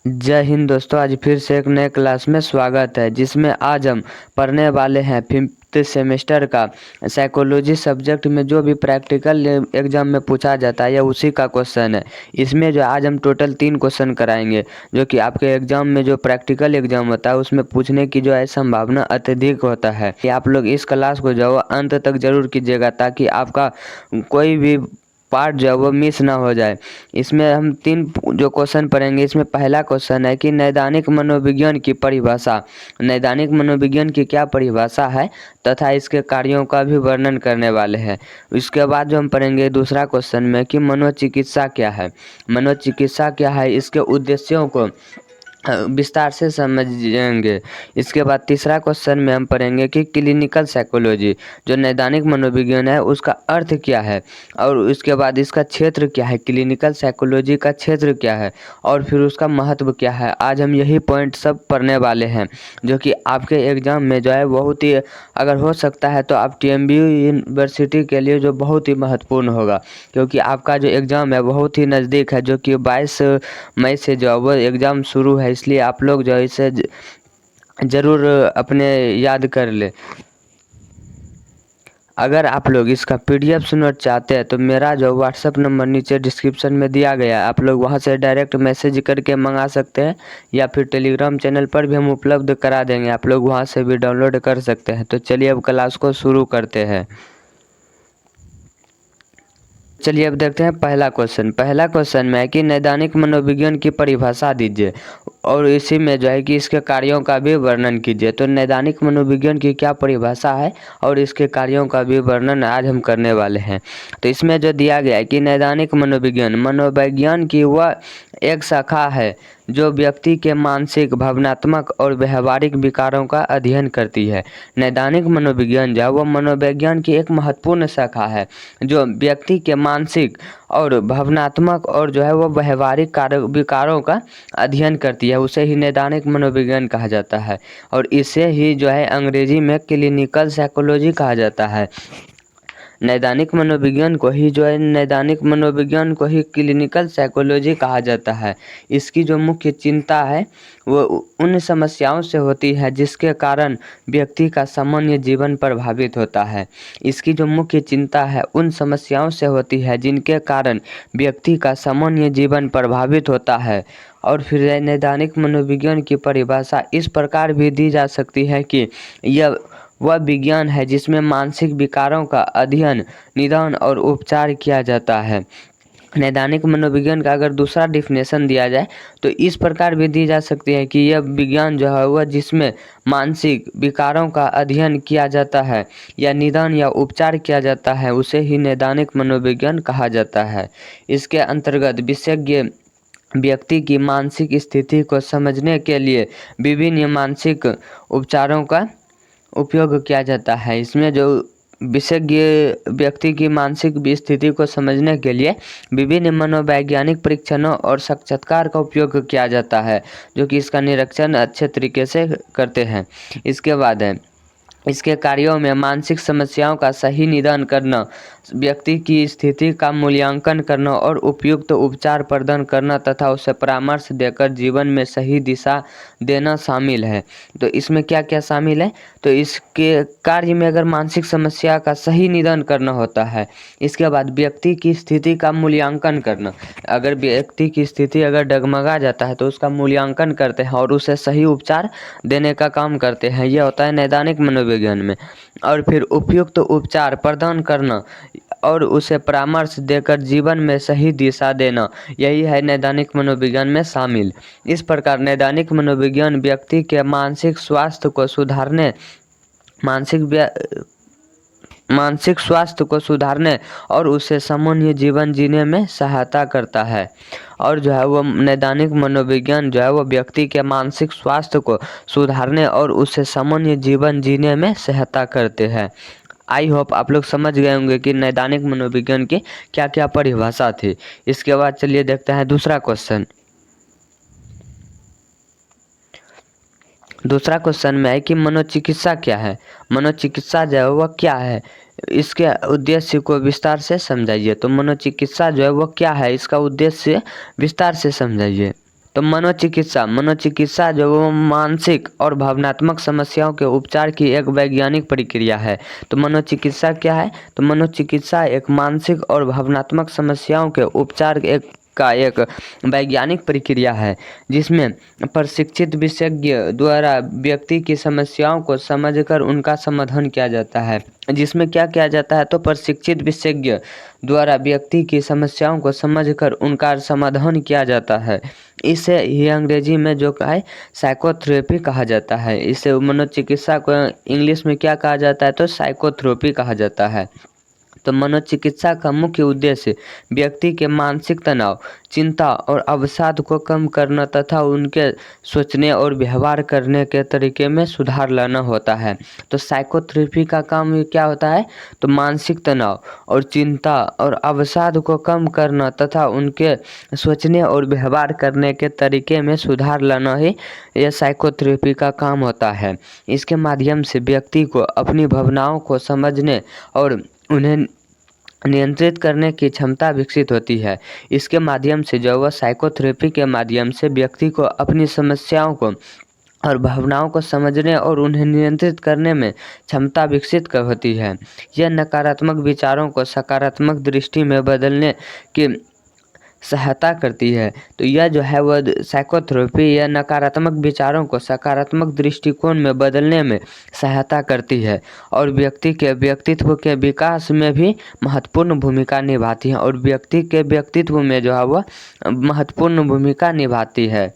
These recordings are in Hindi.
जय हिंद दोस्तों, आज फिर से एक नए क्लास में स्वागत है जिसमें आज हम पढ़ने वाले हैं फिफ्थ सेमेस्टर का साइकोलॉजी सब्जेक्ट में जो भी प्रैक्टिकल एग्जाम में पूछा जाता है या उसी का क्वेश्चन है। इसमें जो आज हम टोटल 3 क्वेश्चन कराएंगे जो कि आपके एग्जाम में जो प्रैक्टिकल एग्जाम होता है उसमें पूछने की जो है संभावना अत्यधिक होता है कि आप लोग इस क्लास को जो है अंत तक जरूर कीजिएगा ताकि आपका कोई भी पार्ट जो है वो मिस ना हो जाए। इसमें हम 3 जो क्वेश्चन पढ़ेंगे। इसमें पहला क्वेश्चन है कि नैदानिक मनोविज्ञान की परिभाषा। नैदानिक मनोविज्ञान की क्या परिभाषा है तथा इसके कार्यों का भी वर्णन करने वाले हैं। इसके बाद जो हम पढ़ेंगे दूसरा क्वेश्चन में कि मनोचिकित्सा क्या है। मनोचिकित्सा क्या है, इसके उद्देश्यों को विस्तार से समझेंगे। इसके बाद तीसरा क्वेश्चन में हम पढ़ेंगे कि क्लिनिकल साइकोलॉजी जो नैदानिक मनोविज्ञान है उसका अर्थ क्या है और इसके बाद इसका क्षेत्र क्या है, क्लिनिकल साइकोलॉजी का क्षेत्र क्या है और फिर उसका महत्व क्या है। आज हम यही पॉइंट सब पढ़ने वाले हैं जो कि आपके एग्ज़ाम में जो है बहुत ही अगर हो सकता है तो आप TMBU यूनिवर्सिटी के लिए जो बहुत ही महत्वपूर्ण होगा क्योंकि आपका जो एग्ज़ाम है बहुत ही नज़दीक है जो कि 22 मई से जो वो एग्ज़ाम शुरू है। इसलिए आप लोग जो है इसे ज़रूर अपने याद कर ले। अगर आप लोग इसका PDF नोट चाहते हैं तो मेरा जो व्हाट्सअप नंबर नीचे डिस्क्रिप्शन में दिया गया है, आप लोग वहां से डायरेक्ट मैसेज करके मंगा सकते हैं या फिर टेलीग्राम चैनल पर भी हम उपलब्ध करा देंगे, आप लोग वहां से भी डाउनलोड कर सकते हैं। तो चलिए अब क्लास को शुरू करते हैं। चलिए अब देखते हैं पहला क्वेश्चन में है कि नैदानिक मनोविज्ञान की परिभाषा दीजिए और इसी में जो है कि इसके कार्यों का भी वर्णन कीजिए। तो नैदानिक मनोविज्ञान की क्या परिभाषा है और इसके कार्यों का भी वर्णन आज हम करने वाले हैं। तो इसमें जो दिया गया है कि नैदानिक मनोविज्ञान मनोविज्ञान की वह एक शाखा है जो व्यक्ति के मानसिक, भावनात्मक और व्यवहारिक विकारों का अध्ययन करती है। नैदानिक मनोविज्ञान जो है वह मनोविज्ञान की एक महत्वपूर्ण शाखा है जो व्यक्ति के मानसिक और भावनात्मक और जो है वो व्यवहारिक विकारों का अध्ययन करती है। उसे ही नैदानिक मनोविज्ञान कहा जाता है और इसे ही जो है अंग्रेजी में क्लिनिकल साइकोलॉजी कहा जाता है। नैदानिक मनोविज्ञान को ही क्लिनिकल साइकोलॉजी कहा जाता है। इसकी जो मुख्य चिंता है वो उन समस्याओं से होती है जिसके कारण व्यक्ति का सामान्य जीवन प्रभावित होता है। इसकी जो मुख्य चिंता है उन समस्याओं से होती है जिनके कारण व्यक्ति का सामान्य जीवन प्रभावित होता है। और फिर नैदानिक मनोविज्ञान की परिभाषा इस प्रकार भी दी जा सकती है कि यह वह विज्ञान है जिसमें मानसिक विकारों का अध्ययन, निदान और उपचार किया जाता है। नैदानिक मनोविज्ञान का अगर दूसरा डिफिनेशन दिया जाए तो इस प्रकार भी दी जा सकती है कि यह विज्ञान जो है वह जिसमें मानसिक विकारों का अध्ययन किया जाता है या निदान या उपचार किया जाता है उसे ही नैदानिक मनोविज्ञान कहा जाता है। इसके अंतर्गत विशेषज्ञ व्यक्ति की मानसिक स्थिति को समझने के लिए विभिन्न मानसिक उपचारों का उपयोग किया जाता है। इसमें जो विशेषज्ञ व्यक्ति की मानसिक स्थिति को समझने के लिए विभिन्न मनोवैज्ञानिक परीक्षणों और साक्षात्कार का उपयोग किया जाता है जो कि इसका निरीक्षण अच्छे तरीके से करते हैं। इसके बाद है इसके कार्यों में मानसिक समस्याओं का सही निदान करना, व्यक्ति की स्थिति का मूल्यांकन करना और उपयुक्त उपचार प्रदान करना तथा उसे परामर्श देकर जीवन में सही दिशा देना शामिल है। तो इसमें क्या क्या शामिल है, तो इसके कार्य में अगर मानसिक समस्या का सही निदान करना होता है, इसके बाद व्यक्ति की स्थिति का मूल्यांकन करना, अगर व्यक्ति की स्थिति अगर डगमगा जाता है तो उसका मूल्यांकन करते हैं और उसे सही उपचार देने का काम करते हैं। यह होता है नैदानिक मनोविज्ञान में। और फिर उपयुक्त उपचार प्रदान करना और उसे परामर्श देकर जीवन में सही दिशा देना, यही है नैदानिक मनोविज्ञान में शामिल। इस प्रकार नैदानिक मनोविज्ञान व्यक्ति के मानसिक स्वास्थ्य को सुधारने और उसे सामान्य जीवन जीने में सहायता करता है। और जो है वो नैदानिक मनोविज्ञान जो है वो व्यक्ति के मानसिक स्वास्थ्य को सुधारने और उसे सामान्य जीवन जीने में सहायता करते हैं। आई होप आप लोग समझ गए होंगे कि नैदानिक मनोविज्ञान की क्या क्या परिभाषा थी। इसके बाद चलिए देखते हैं दूसरा क्वेश्चन में है कि मनोचिकित्सा क्या है। मनोचिकित्सा जो है वह क्या है, इसके उद्देश्य को विस्तार से समझाइए। तो मनोचिकित्सा जो है वह क्या है, इसका उद्देश्य विस्तार से समझाइए। तो मनोचिकित्सा जो वो मानसिक और भावनात्मक समस्याओं के उपचार की एक वैज्ञानिक प्रक्रिया है। तो मनोचिकित्सा क्या है? तो मनोचिकित्सा एक मानसिक और भावनात्मक समस्याओं के उपचार का एक वैज्ञानिक प्रक्रिया है, जिसमें प्रशिक्षित विशेषज्ञ द्वारा व्यक्ति की समस्याओं को समझकर उनका समाधान किया जाता है। जिसमें क्या किया जाता है? तो प्रशिक्षित विशेषज्ञ द्वारा व्यक्ति की समस्याओं को समझकर उनका समाधान किया जाता है। इसे ही अंग्रेजी में जो है साइकोथेरेपी कहा जाता है। इसे मनोचिकित्सा को इंग्लिश में क्या कहा जाता है? तो साइकोथेरेपी कहा जाता है। तो मनोचिकित्सा का मुख्य उद्देश्य व्यक्ति के मानसिक तनाव, चिंता और अवसाद को कम करना तथा उनके सोचने और व्यवहार करने के तरीके में सुधार लाना होता है। तो साइकोथेरेपी का काम क्या होता है? तो मानसिक तनाव और चिंता और अवसाद को कम करना तथा उनके सोचने और व्यवहार करने के तरीके में सुधार लाना ही यह साइकोथेरेपी का काम होता है। इसके माध्यम से व्यक्ति को अपनी भावनाओं को समझने और उन्हें नियंत्रित करने की क्षमता विकसित होती है। इसके माध्यम से जो वह साइकोथेरेपी के माध्यम से व्यक्ति को अपनी समस्याओं को और भावनाओं को समझने और उन्हें नियंत्रित करने में क्षमता विकसित होती है। यह नकारात्मक विचारों को सकारात्मक दृष्टि में बदलने की सहायता करती है। तो यह जो है वह साइकोथेरेपी यह नकारात्मक विचारों को सकारात्मक दृष्टिकोण में बदलने में सहायता करती है और व्यक्ति के व्यक्तित्व के विकास में भी महत्वपूर्ण भूमिका निभाती है और व्यक्ति के व्यक्तित्व में जो है वह महत्वपूर्ण भूमिका निभाती है।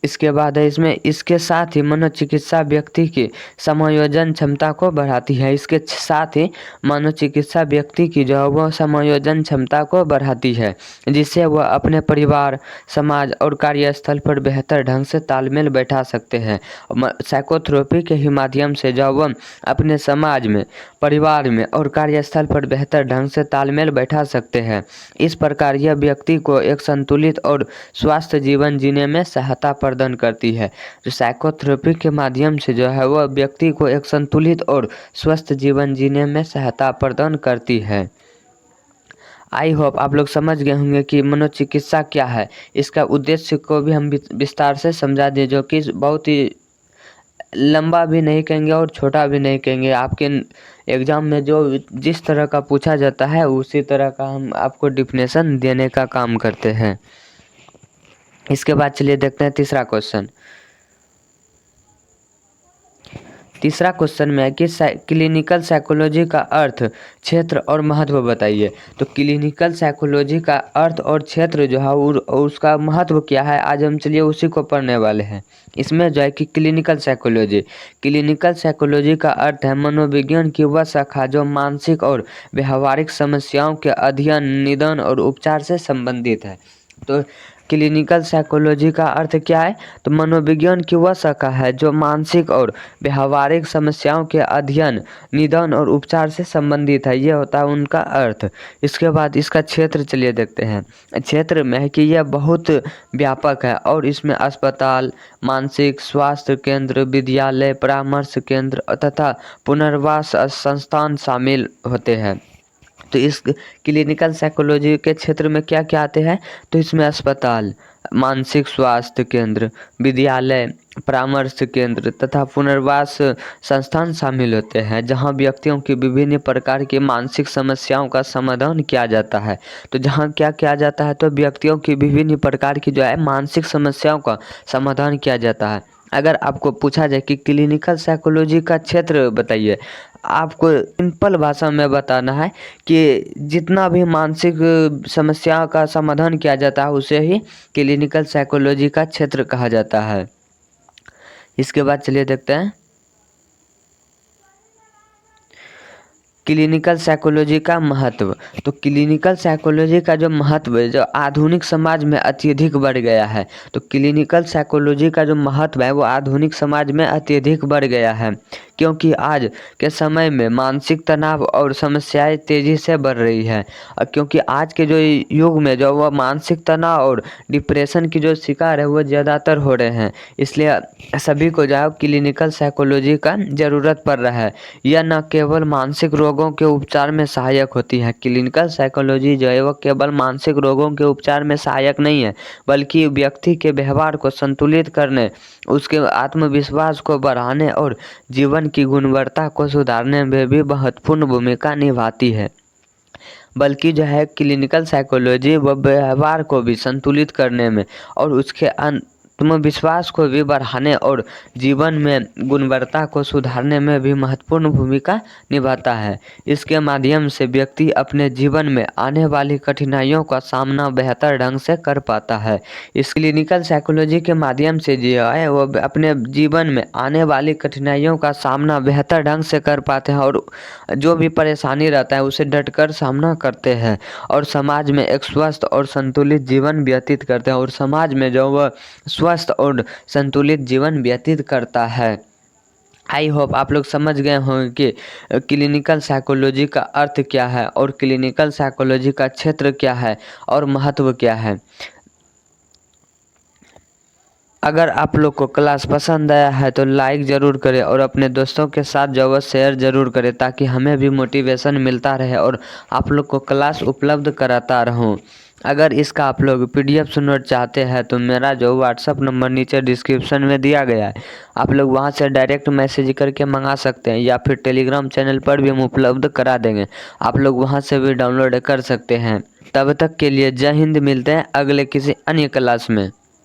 इसके बाद है इसमें इसके साथ ही मनोचिकित्सा व्यक्ति की समायोजन क्षमता को बढ़ाती है। इसके साथ ही मनोचिकित्सा व्यक्ति की जो है वह समायोजन क्षमता को बढ़ाती है, जिससे वह अपने परिवार, समाज और कार्यस्थल पर बेहतर ढंग से तालमेल बैठा सकते हैं। साइकोथेरेपी के ही माध्यम से जो वह अपने समाज में, परिवार में और कार्यस्थल पर बेहतर ढंग से तालमेल बैठा सकते हैं। इस प्रकार यह व्यक्ति को एक संतुलित और स्वस्थ जीवन जीने में सहायता प्रदान करती है। जो साइकोथेरेपी के माध्यम से जो है वह व्यक्ति को एक संतुलित और स्वस्थ जीवन जीने में सहायता प्रदान करती है। आई होप आप लोग समझ गए होंगे कि मनोचिकित्सा क्या है। इसका उद्देश्य को भी हम विस्तार से समझा दिए, जो कि बहुत ही लंबा भी नहीं कहेंगे और छोटा भी नहीं कहेंगे। आपके एग्जाम में जो जिस तरह का पूछा जाता है उसी तरह का हम आपको डिफिनेशन देने का काम करते हैं। इसके बाद चलिए देखते हैं तीसरा क्वेश्चन। तीसरा क्वेश्चन में है कि क्लिनिकल साइकोलॉजी का अर्थ, क्षेत्र और महत्व बताइए। तो क्लिनिकल साइकोलॉजी का अर्थ और क्षेत्र जो है उसका महत्व क्या है, आज हम चलिए उसी को पढ़ने वाले हैं। इसमें जो है कि क्लिनिकल साइकोलॉजी का अर्थ है मनोविज्ञान की वह शाखा जो मानसिक और व्यवहारिक समस्याओं के अध्ययन, निदान और उपचार से संबंधित है। तो क्लिनिकल साइकोलॉजी का अर्थ क्या है? तो मनोविज्ञान की वह शाखा है जो मानसिक और व्यवहारिक समस्याओं के अध्ययन, निदान और उपचार से संबंधित है। यह होता है उनका अर्थ। इसके बाद इसका क्षेत्र चलिए देखते हैं। क्षेत्र में है कि यह बहुत व्यापक है और इसमें अस्पताल, मानसिक स्वास्थ्य केंद्र, विद्यालय, परामर्श केंद्र तथा पुनर्वास संस्थान शामिल होते हैं। तो इस क्लिनिकल साइकोलॉजी के क्षेत्र में क्या क्या आते हैं? तो इसमें अस्पताल, मानसिक स्वास्थ्य केंद्र, विद्यालय, परामर्श केंद्र तथा पुनर्वास संस्थान शामिल होते हैं, जहां व्यक्तियों की विभिन्न प्रकार की मानसिक समस्याओं का समाधान किया जाता है। तो जहां क्या किया जाता है? तो व्यक्तियों की विभिन्न प्रकार की जो है मानसिक समस्याओं का समाधान किया जाता है। अगर आपको पूछा जाए कि क्लिनिकल साइकोलॉजी का क्षेत्र बताइए, आपको सिंपल भाषा में बताना है कि जितना भी मानसिक समस्या का समाधान किया जाता है उसे ही क्लिनिकल साइकोलॉजी का क्षेत्र कहा जाता है। इसके बाद चलिए देखते हैं क्लिनिकल साइकोलॉजी का महत्व। तो क्लिनिकल साइकोलॉजी का जो महत्व है, जो आधुनिक समाज में अत्यधिक बढ़ गया है। तो क्लिनिकल साइकोलॉजी का जो महत्व है वो आधुनिक समाज में अत्यधिक बढ़ गया है। क्योंकि आज के समय में मानसिक तनाव और समस्याएं तेज़ी से बढ़ रही है। क्योंकि आज के जो युग में जो वह मानसिक तनाव और डिप्रेशन की जो शिकार है वो ज़्यादातर हो रहे हैं। इसलिए सभी को जो है क्लिनिकल साइकोलॉजी का ज़रूरत पड़ रहा है। यह न केवल मानसिक रोगों के उपचार में सहायक होती है, क्लिनिकल साइकोलॉजी जो है वो केवल मानसिक रोगों के उपचार में सहायक नहीं है, बल्कि व्यक्ति के व्यवहार को संतुलित करने, उसके आत्मविश्वास को बढ़ाने और जीवन की गुणवत्ता को सुधारने में भी महत्वपूर्ण भूमिका निभाती है। बल्कि जो है क्लिनिकल साइकोलॉजी व व्यवहार को भी संतुलित करने में और उसके आत्मविश्वास को भी बढ़ाने और जीवन में गुणवत्ता को सुधारने में भी महत्वपूर्ण भूमिका निभाता है। इसके माध्यम से व्यक्ति अपने जीवन में आने वाली कठिनाइयों का सामना बेहतर ढंग से कर पाता है। इस क्लिनिकल साइकोलॉजी के माध्यम से जो है वो अपने जीवन में आने वाली कठिनाइयों का सामना बेहतर ढंग से कर पाते हैं और जो भी परेशानी रहता है उसे डटकर सामना करते हैं और समाज में एक स्वस्थ और संतुलित जीवन व्यतीत करते हैं और समाज में जो वह स्वस्थ और संतुलित जीवन व्यतीत करता है। आई होप आप लोग समझ गए होंगे कि क्लिनिकल साइकोलॉजी का अर्थ क्या है और क्लिनिकल साइकोलॉजी का क्षेत्र क्या है और महत्व क्या है। अगर आप लोग को क्लास पसंद आया है तो लाइक ज़रूर करें और अपने दोस्तों के साथ जो है शेयर ज़रूर करें, ताकि हमें भी मोटिवेशन मिलता रहे और आप लोग को क्लास उपलब्ध कराता रहूं। अगर इसका आप लोग PDF नोट चाहते हैं तो मेरा जो व्हाट्सअप नंबर नीचे डिस्क्रिप्शन में दिया गया है, आप लोग वहां से डायरेक्ट मैसेज करके मंगा सकते हैं, या फिर टेलीग्राम चैनल पर भी हम उपलब्ध करा देंगे, आप लोग वहां से भी डाउनलोड कर सकते हैं। तब तक के लिए जय हिंद, मिलते हैं अगले किसी अन्य क्लास में।